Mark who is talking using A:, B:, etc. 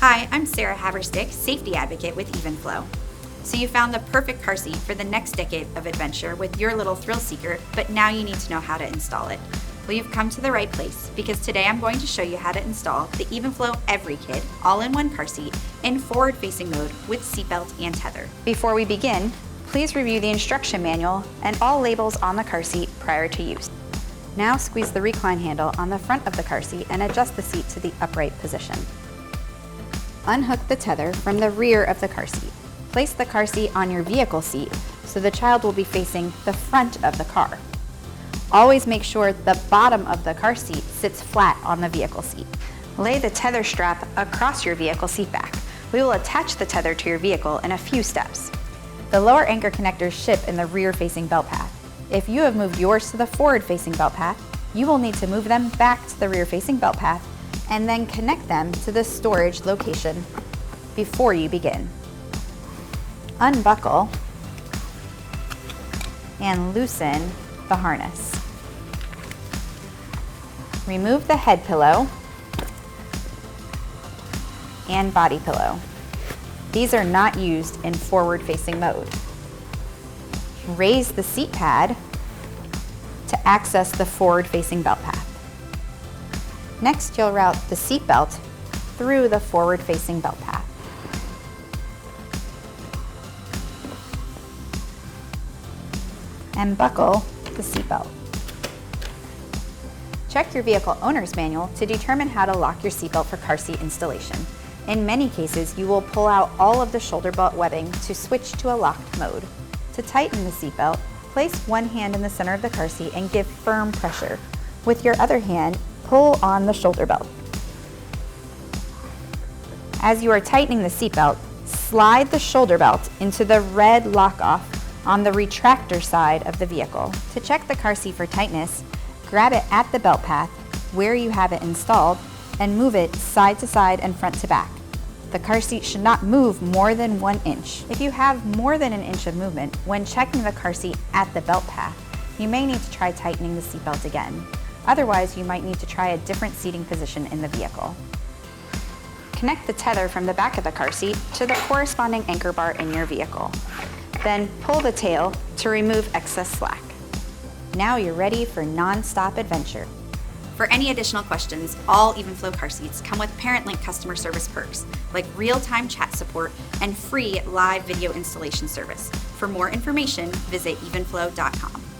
A: Hi, I'm Sarah Haverstick, safety advocate with Evenflo. So you found the perfect car seat for the next decade of adventure with your little thrill seeker, but now you need to know how to install it. Well, you've come to the right place because today I'm going to show you how to install the Evenflo EveryKid all-in-one car seat in forward-facing mode with seatbelt and tether. Before we begin, please review the instruction manual and all labels on the car seat prior to use. Now squeeze the recline handle on the front of the car seat and adjust the seat to the upright position. Unhook the tether from the rear of the car seat. Place the car seat on your vehicle seat so the child will be facing the front of the car. Always make sure the bottom of the car seat sits flat on the vehicle seat. Lay the tether strap across your vehicle seat back. We will attach the tether to your vehicle in a few steps. The lower anchor connectors ship in the rear-facing belt path. If you have moved yours to the forward-facing belt path, you will need to move them back to the rear-facing belt path and then connect them to the storage location before you begin. Unbuckle and loosen the harness. Remove the head pillow and body pillow. These are not used in forward-facing mode. Raise the seat pad to access the forward-facing belt path. Next, you'll route the seat belt through the forward-facing belt path. And buckle the seat belt. Check your vehicle owner's manual to determine how to lock your seatbelt for car seat installation. In many cases, you will pull out all of the shoulder belt webbing to switch to a locked mode. To tighten the seatbelt, place one hand in the center of the car seat and give firm pressure. With your other hand, pull on the shoulder belt. As you are tightening the seatbelt, slide the shoulder belt into the red lock-off on the retractor side of the vehicle. To check the car seat for tightness, grab it at the belt path where you have it installed and move it side to side and front to back. The car seat should not move more than 1 inch. If you have more than 1 inch of movement when checking the car seat at the belt path, you may need to try tightening the seatbelt again. Otherwise, you might need to try a different seating position in the vehicle. Connect the tether from the back of the car seat to the corresponding anchor bar in your vehicle. Then pull the tail to remove excess slack. Now you're ready for non-stop adventure. For any additional questions, all Evenflo car seats come with ParentLink customer service perks like real-time chat support and free live video installation service. For more information, visit evenflo.com.